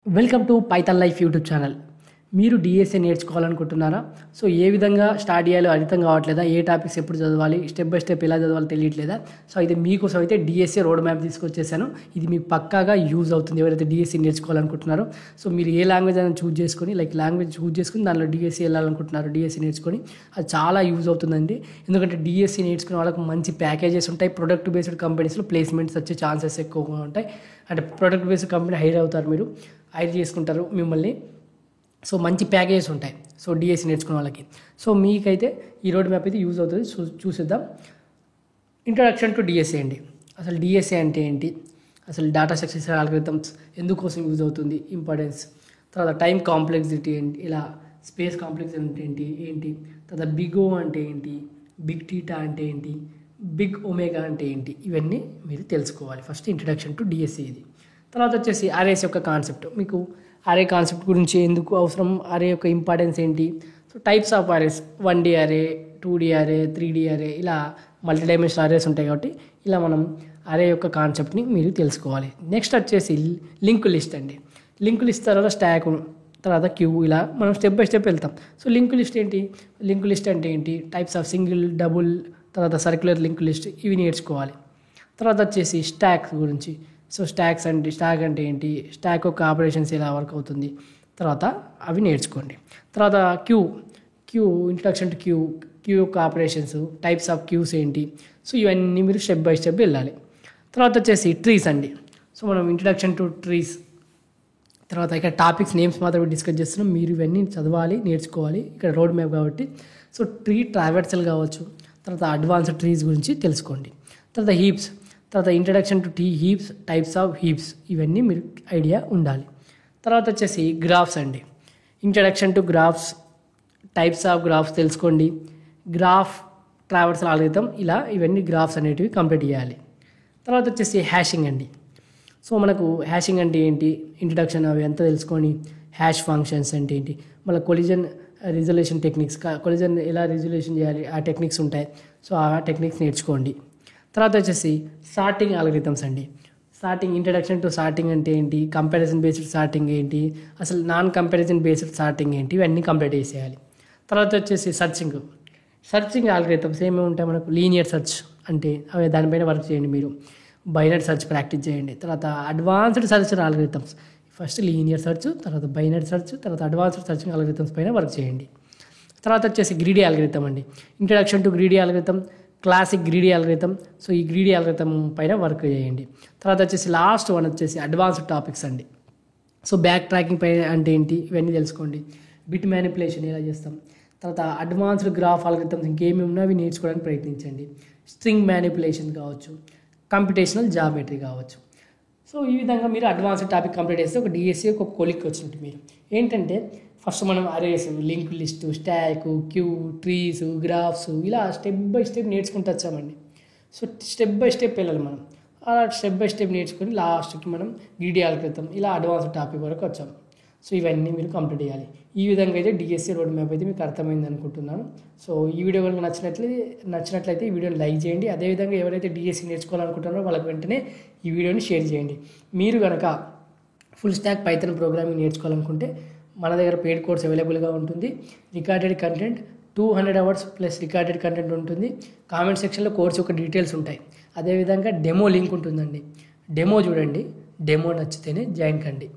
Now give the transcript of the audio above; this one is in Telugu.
Welcome to Python life YouTube channel. మీరు డిఎస్ఏ నేర్చుకోవాలనుకుంటున్నారా? సో ఏ విధంగా స్టార్ట్ చేయాలో అర్థం కావట్లేదా? ఏ టాపిక్స్ ఎప్పుడు చదవాలి, స్టెప్ బై స్టెప్ ఎలా చదవాలో తెలియట్లేదా? సో అయితే మీకోసం అయితే డిఎస్ఏ రోడ్ మ్యాప్ తీసుకొచ్చేసాను. ఇది మీకు పక్కాగా యూజ్ అవుతుంది ఎవరైతే డిఎస్ఏ నేర్చుకోవాలనుకుంటున్నారో. సో మీరు ఏ లాంగ్వేజ్ అయినా చూస్ చేసుకొని లాంగ్వేజ్ చూస్ చేసుకుని దానిలో డిఎస్ఏ వెళ్ళాలనుకుంటున్నారు, డిఎస్ఏ నేర్చుకొని అది చాలా యూజ్ అవుతుందండి. ఎందుకంటే డిఎస్ఏ నేర్చుకునే వాళ్ళకి మంచి ప్యాకేజెస్ ఉంటాయి. ప్రొడక్ట్ బేస్డ్ కంపెనీస్లో ప్లేస్మెంట్స్ వచ్చే ఛాన్సెస్ ఎక్కువగా ఉంటాయి. అంటే ప్రొడక్ట్ బేస్డ్ కంపెనీ హైర్ అవుతారు, మీరు హైర్ చేసుకుంటారు మిమ్మల్ని. సో మంచి ప్యాకేజెస్ ఉంటాయి సో డిఎస్సి నేర్చుకునే వాళ్ళకి. సో మీకైతే ఈ రోడ్ మ్యాప్ అయితే యూజ్ అవుతుంది. చూసేద్దాం. ఇంట్రడక్షన్ టు డిఎస్ఏ అండి. అసలు డిఎస్ఏ అంటే ఏంటి, అసలు డేటా స్ట్రక్చర్ ఆల్గరిథమ్స్ ఎందుకోసం యూజ్ అవుతుంది, ఇంపార్టెన్స్, తర్వాత టైం కాంప్లెక్సిటీ ఏంటి, ఇలా స్పేస్ కాంప్లెక్స్ అంటే ఏంటి, తర్వాత బిగ్ ఓ అంటే ఏంటి, బిగ్ టీటా అంటే ఏంటి, బిగ్ ఒమేగా అంటే ఏంటి, ఇవన్నీ మీరు తెలుసుకోవాలి. ఫస్ట్ ఇంట్రడక్షన్ టు డిఎస్ఏ ఇది. తర్వాత వచ్చేసి అరేస్ యొక్క కాన్సెప్ట్, మీకు అరే కాన్సెప్ట్ గురించి ఎందుకు అవసరం, అరే యొక్క ఇంపార్టెన్స్ ఏంటి, so types of arrays, 1D అరే, 2D అరే, 3D అరే, ఇలా మల్టీ డైమెన్షనల్ అరేస్ ఉంటాయి. కాబట్టి ఇలా మనం అరే యొక్క కాన్సెప్ట్ని మీరు తెలుసుకోవాలి. నెక్స్ట్ వచ్చేసి లింక్ లిస్ట్ అండి. లింక్ లిస్ట్ తర్వాత స్టాక్, తర్వాత క్యూ, ఇలా మనం స్టెప్ బై స్టెప్ వెళ్తాం. సో లింక్ లిస్ట్ ఏంటి, లింక్ లిస్ట్ అంటే ఏంటి, టైప్స్ ఆఫ్ సింగిల్, డబుల్, తర్వాత సర్క్యులర్ లింక్ లిస్ట్, ఇవి నేర్చుకోవాలి. తర్వాత వచ్చేసి స్టాక్స్ గురించి. సో స్టాక్ అంటే ఏంటి, స్టాక్ యొక్క ఆపరేషన్స్ ఎలా వర్క్ అవుతుంది, తర్వాత అవి నేర్చుకోండి. తర్వాత క్యూ ఇంట్రడక్షన్ టు క్యూ యొక్క ఆపరేషన్స్, టైప్స్ ఆఫ్ క్యూస్ ఏంటి, సో ఇవన్నీ మీరు స్టెప్ బై స్టెప్ వెళ్ళాలి. తర్వాత వచ్చేసి ట్రీస్ అండి. సో మనం ఇంట్రడక్షన్ టు ట్రీస్, తర్వాత ఇక్కడ టాపిక్స్ నేమ్స్ మాత్రమే డిస్కస్ చేస్తున్నాం. మీరు ఇవన్నీ చదవాలి, నేర్చుకోవాలి. ఇక్కడ రోడ్ మ్యాప్ కాబట్టి సో ట్రీ ట్రావెర్సల్ కావచ్చు. తర్వాత అడ్వాన్స్డ్ ట్రీస్ గురించి తెలుసుకోండి. తర్వాత హీప్స్, తర్వాత introduction to heaps, types of heaps, ఇవన్నీ మీరు ఐడియా ఉండాలి. తర్వాత వచ్చేసి గ్రాఫ్స్ అండి. Introduction to graphs, types of graphs తెలుసుకోండి. గ్రాఫ్ ట్రావెర్సల్ ఆల్గరిథం, ఇలా ఇవన్నీ గ్రాఫ్స్ అనేటివి కంప్లీట్ చేయాలి. తర్వాత వచ్చేసి హ్యాషింగ్ అండి. సో మనకు హ్యాషింగ్ అంటే ఏంటి, ఇంట్రడక్షన్ అవి ఎంత తెలుసుకొని, హ్యాష్ ఫంక్షన్స్ అంటే ఏంటి, మళ్ళీ కొలిజన్ రిజల్యూషన్ టెక్నిక్స్, కొలిజన్ ఎలా రిజల్యూషన్ చేయాలి ఆ టెక్నిక్స్ ఉంటాయి. సో ఆ టెక్నిక్స్ నేర్చుకోండి. తర్వాత వచ్చేసి సార్టింగ్ ఆల్గరిథమ్స్ అండి. ఇంట్రడక్షన్ టు సార్టింగ్ అంటే ఏంటి, కంపారిజన్ బేస్డ్ సార్టింగ్ ఏంటి, అసలు నాన్ కంపారిజన్ బేస్డ్ సార్టింగ్ ఏంటి, ఇవన్నీ కంప్లీట్ చేసేయాలి. తర్వాత వచ్చేసి సర్చింగ్ ఆల్గరిథమ్స్ ఏమేమి ఉంటాయి మనకు, లీనియర్ సెర్చ్ అంటే అవి దానిపైన వర్క్ చేయండి. మీరు బైనరీ సెర్చ్ ప్రాక్టీస్ చేయండి. తర్వాత advanced search algorithms, first linear search, తర్వాత బైనరీ సెర్చ్, తర్వాత అడ్వాన్స్డ్ సర్చింగ్ ఆల్గరిథమ్స్ పైన వర్క్ చేయండి. తర్వాత వచ్చేసి గ్రీడీ ఆల్గరిథం అండి. Introduction to greedy algorithm, classic greedy algorithm, so ఈ గ్రీడీ ఆల్గరిథం పైన వర్క్ చేయండి. తర్వాత వచ్చేసి లాస్ట్ వన్ వచ్చేసి అడ్వాన్స్డ్ టాపిక్స్ అండి. సో బ్యాక్ ట్రాకింగ్ పైన అంటే ఏంటి, ఇవన్నీ తెలుసుకోండి. బిట్ మ్యానిపులేషన్ ఎలా చేస్తాం, తర్వాత అడ్వాన్స్డ్ గ్రాఫ్ ఆల్గరిథమ్స్ ఇంకేమేమి ఉన్నా అవి నేర్చుకోవడానికి ప్రయత్నించండి. స్ట్రింగ్ మ్యానిపులేషన్ కావచ్చు, కంప్యూటేషనల్ జామెట్రీ కావచ్చు. సో ఈ విధంగా మీరు అడ్వాన్స్డ్ టాపిక్ కంప్లీట్ చేస్తే ఒక డిఎస్సి ఒక కొలిక్ వచ్చినట్టు. మీరు ఏంటంటే ఫస్ట్ మనం arrays, link list, stack, queue, trees, graphs, ఇలా స్టెప్ బై స్టెప్ నేర్చుకుంటూ వచ్చామండి. సో స్టెప్ బై స్టెప్ వెళ్ళాలి మనం. అలా స్టెప్ బై స్టెప్ నేర్చుకొని లాస్ట్కి మనం గ్రీడీ ఆల్గరిథం, ఇలా అడ్వాన్స్డ్ టాపిక్ వరకు వచ్చాం. సో ఇవన్నీ మీరు కంప్లీట్ చేయాలి. ఈ విధంగా అయితే డిఎస్సి రోడ్ మ్యాప్ అయితే మీకు అర్థమైంది అనుకుంటున్నాను. సో ఈ వీడియో కనుక నచ్చినట్లయితే ఈ వీడియోని లైక్ చేయండి. అదేవిధంగా ఎవరైతే డిఎస్సి నేర్చుకోవాలనుకుంటున్నారో వాళ్ళకి వెంటనే ఈ వీడియోని షేర్ చేయండి. మీరు కనుక ఫుల్ స్టాక్ పైథాన్ ప్రోగ్రామింగ్ నేర్చుకోవాలనుకుంటే మన దగ్గర పెయిడ్ కోర్స్ అవైలబుల్గా ఉంటుంది. Recorded content 200 hours plus recorded content ఉంటుంది. కామెంట్ సెక్షన్లో కోర్స్ యొక్క డీటెయిల్స్ ఉంటాయి. అదేవిధంగా డెమో లింక్ ఉంటుందండి. డెమో చూడండి, డెమో నచ్చితేనే జాయిన్ కండి.